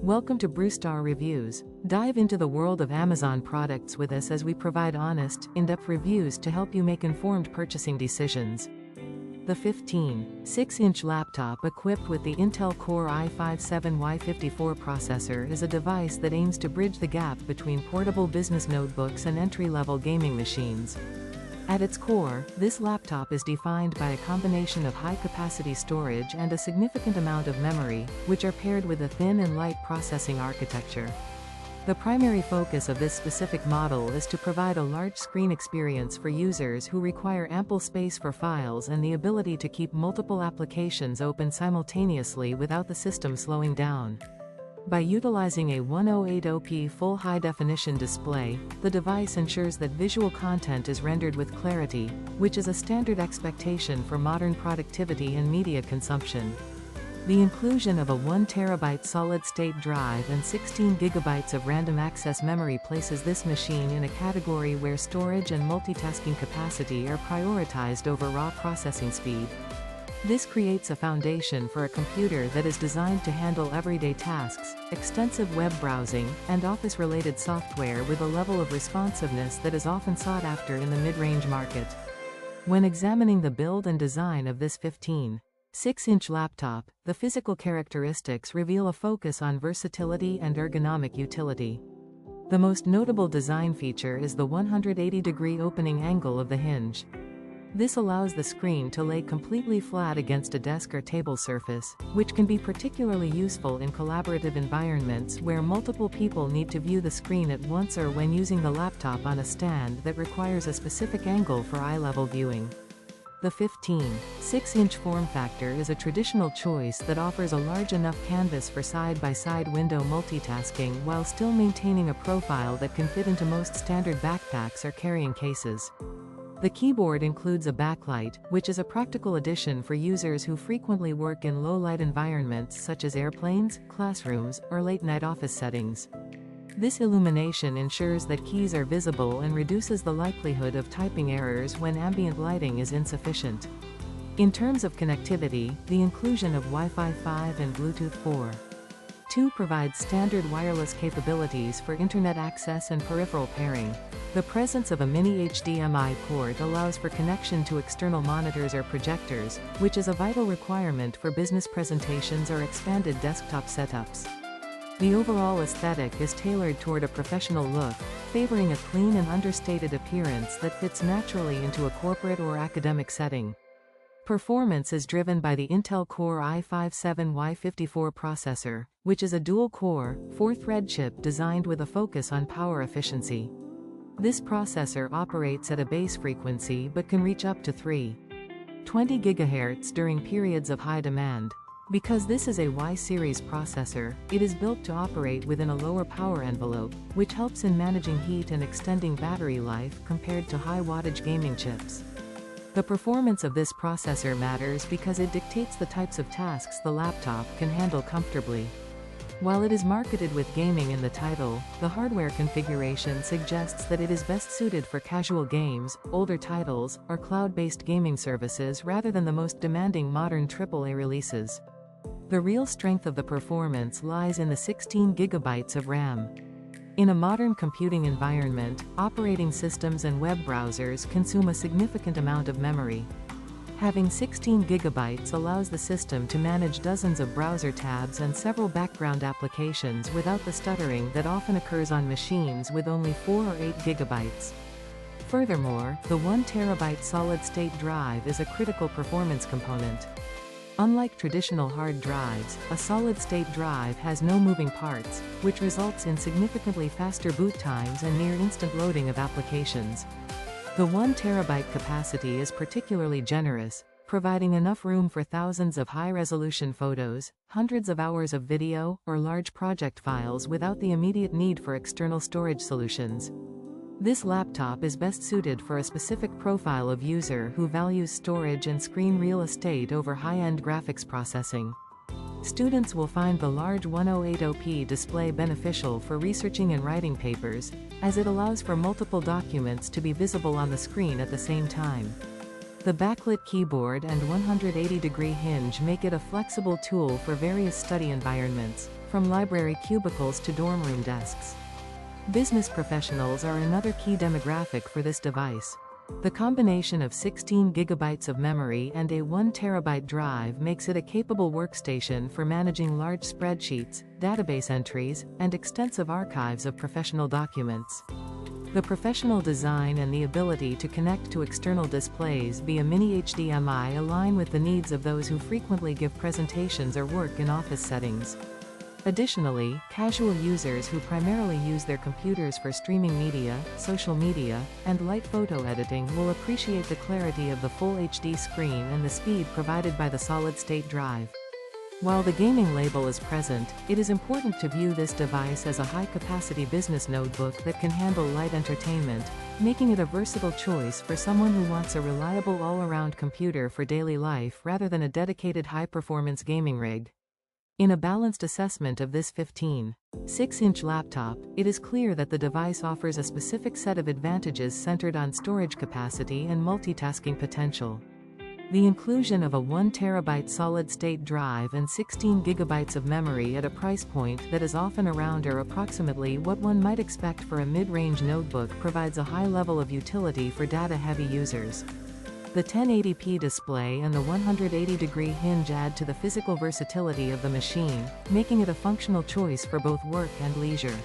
Welcome to Brewstar Reviews. Dive into the world of Amazon products with us as we provide honest, in-depth reviews to help you make informed purchasing decisions. The 15.6-inch laptop equipped with the Intel Core i5-7Y54 processor is a device that aims to bridge the gap between portable business notebooks and entry-level gaming machines. At its core, this laptop is defined by a combination of high-capacity storage and a significant amount of memory, which are paired with a thin and light processing architecture. The primary focus of this specific model is to provide a large screen experience for users who require ample space for files and the ability to keep multiple applications open simultaneously without the system slowing down. By utilizing a 180p full high-definition display, the device ensures that visual content is rendered with clarity, which is a standard expectation for modern productivity and media consumption. The inclusion of a 1TB solid-state drive and 16GB of random access memory places this machine in a category where storage and multitasking capacity are prioritized over raw processing speed. This creates a foundation for a computer that is designed to handle everyday tasks, extensive web browsing, and office-related software with a level of responsiveness that is often sought after in the mid-range market. When examining the build and design of this 15.6-inch laptop, the physical characteristics reveal a focus on versatility and ergonomic utility. The most notable design feature is the 180-degree opening angle of the hinge. This allows the screen to lay completely flat against a desk or table surface, which can be particularly useful in collaborative environments where multiple people need to view the screen at once or when using the laptop on a stand that requires a specific angle for eye-level viewing. The 15.6-inch form factor is a traditional choice that offers a large enough canvas for side-by-side window multitasking while still maintaining a profile that can fit into most standard backpacks or carrying cases. The keyboard includes a backlight, which is a practical addition for users who frequently work in low-light environments such as airplanes, classrooms, or late-night office settings. This illumination ensures that keys are visible and reduces the likelihood of typing errors when ambient lighting is insufficient. In terms of connectivity, the inclusion of Wi-Fi 5 and Bluetooth 4.2 provides standard wireless capabilities for internet access and peripheral pairing. The presence of a mini HDMI port allows for connection to external monitors or projectors, which is a vital requirement for business presentations or expanded desktop setups. The overall aesthetic is tailored toward a professional look, favoring a clean and understated appearance that fits naturally into a corporate or academic setting. Performance is driven by the Intel Core i5-7Y54 processor, which is a dual-core, 4-thread chip designed with a focus on power efficiency. This processor operates at a base frequency but can reach up to 320 GHz during periods of high demand. Because this is a Y-series processor, it is built to operate within a lower power envelope, which helps in managing heat and extending battery life compared to high-wattage gaming chips. The performance of this processor matters because it dictates the types of tasks the laptop can handle comfortably. While it is marketed with gaming in the title, the hardware configuration suggests that it is best suited for casual games, older titles, or cloud-based gaming services rather than the most demanding modern AAA releases. The real strength of the performance lies in the 16 GB of RAM. In a modern computing environment, operating systems and web browsers consume a significant amount of memory. Having 16 GB allows the system to manage dozens of browser tabs and several background applications without the stuttering that often occurs on machines with only 4 or 8 GB. Furthermore, the 1TB solid-state drive is a critical performance component. Unlike traditional hard drives, a solid-state drive has no moving parts, which results in significantly faster boot times and near-instant loading of applications. The 1TB capacity is particularly generous, providing enough room for thousands of high-resolution photos, hundreds of hours of video, or large project files without the immediate need for external storage solutions. This laptop is best suited for a specific profile of user who values storage and screen real estate over high-end graphics processing. Students will find the large 180p display beneficial for researching and writing papers, as it allows for multiple documents to be visible on the screen at the same time. The backlit keyboard and 180-degree hinge make it a flexible tool for various study environments, from library cubicles to dorm room desks. Business professionals are another key demographic for this device. The combination of 16 gigabytes of memory and a 1 terabyte drive makes it a capable workstation for managing large spreadsheets, database entries, and extensive archives of professional documents. The professional design and the ability to connect to external displays via mini HDMI align with the needs of those who frequently give presentations or work in office settings. Additionally, casual users who primarily use their computers for streaming media, social media, and light photo editing will appreciate the clarity of the full HD screen and the speed provided by the solid-state drive. While the gaming label is present, it is important to view this device as a high-capacity business notebook that can handle light entertainment, making it a versatile choice for someone who wants a reliable all-around computer for daily life rather than a dedicated high-performance gaming rig. In a balanced assessment of this 15.6-inch laptop, it is clear that the device offers a specific set of advantages centered on storage capacity and multitasking potential. The inclusion of a 1 terabyte solid-state drive and 16 gigabytes of memory at a price point that is often around or approximately what one might expect for a mid-range notebook provides a high level of utility for data-heavy users. The 1080p display and the 180-degree hinge add to the physical versatility of the machine, making it a functional choice for both work and leisure.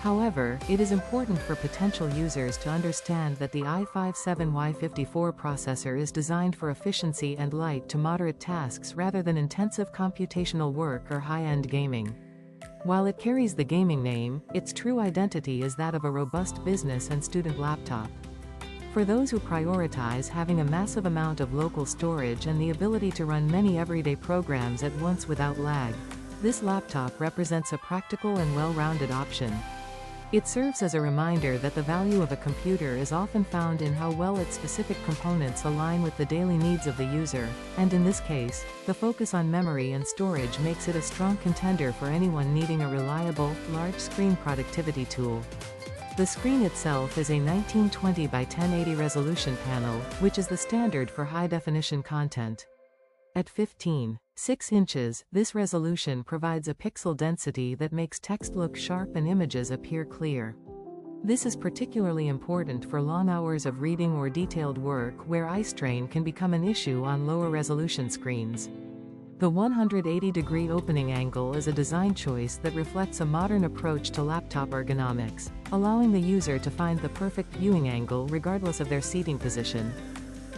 However, it is important for potential users to understand that the i5-7Y54 processor is designed for efficiency and light to moderate tasks rather than intensive computational work or high-end gaming. While it carries the gaming name, its true identity is that of a robust business and student laptop. For those who prioritize having a massive amount of local storage and the ability to run many everyday programs at once without lag, this laptop represents a practical and well-rounded option. It serves as a reminder that the value of a computer is often found in how well its specific components align with the daily needs of the user, and in this case, the focus on memory and storage makes it a strong contender for anyone needing a reliable, large-screen productivity tool. The screen itself is a 1920 by 1080 resolution panel, which is the standard for high-definition content. At 15.6 inches, this resolution provides a pixel density that makes text look sharp and images appear clear. This is particularly important for long hours of reading or detailed work where eye strain can become an issue on lower resolution screens. The 180-degree opening angle is a design choice that reflects a modern approach to laptop ergonomics, allowing the user to find the perfect viewing angle regardless of their seating position.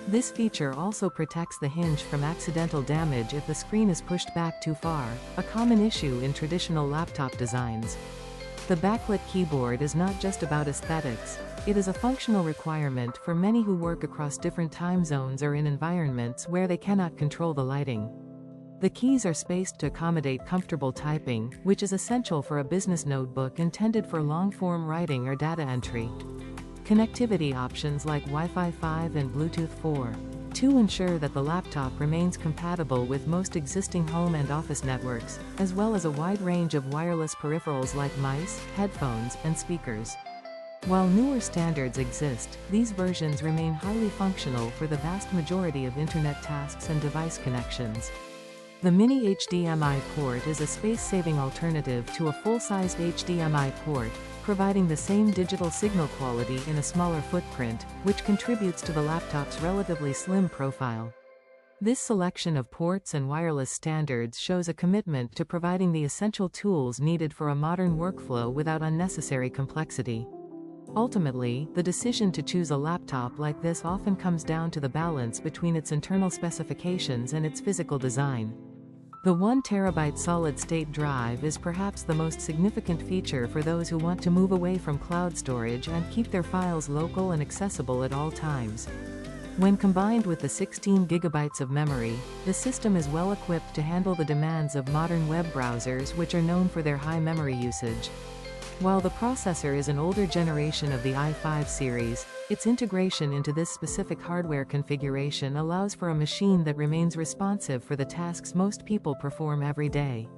This feature also protects the hinge from accidental damage if the screen is pushed back too far, a common issue in traditional laptop designs. The backlit keyboard is not just about aesthetics, it is a functional requirement for many who work across different time zones or in environments where they cannot control the lighting. The keys are spaced to accommodate comfortable typing, which is essential for a business notebook intended for long-form writing or data entry. Connectivity options like Wi-Fi 5 and Bluetooth 4.2 ensure that the laptop remains compatible with most existing home and office networks, as well as a wide range of wireless peripherals like mice, headphones, and speakers. While newer standards exist, these versions remain highly functional for the vast majority of internet tasks and device connections. The mini HDMI port is a space-saving alternative to a full-sized HDMI port, providing the same digital signal quality in a smaller footprint, which contributes to the laptop's relatively slim profile. This selection of ports and wireless standards shows a commitment to providing the essential tools needed for a modern workflow without unnecessary complexity. Ultimately, the decision to choose a laptop like this often comes down to the balance between its internal specifications and its physical design. The 1 terabyte solid-state drive is perhaps the most significant feature for those who want to move away from cloud storage and keep their files local and accessible at all times. When combined with the 16 gigabytes of memory, the system is well equipped to handle the demands of modern web browsers, which are known for their high memory usage. While the processor is an older generation of the i5 series, its integration into this specific hardware configuration allows for a machine that remains responsive for the tasks most people perform every day.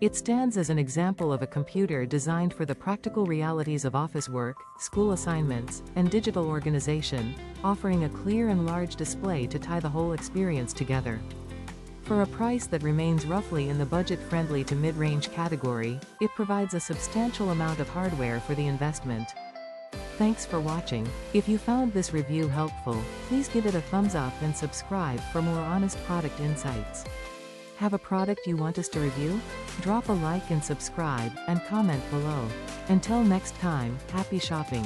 It stands as an example of a computer designed for the practical realities of office work, school assignments, and digital organization, offering a clear and large display to tie the whole experience together. For a price that remains roughly in the budget-friendly to mid-range category, it provides a substantial amount of hardware for the investment. Thanks for watching. If you found this review helpful, please give it a thumbs up and subscribe for more honest product insights. Have a product you want us to review? Drop a like and subscribe, and comment below. Until next time, happy shopping.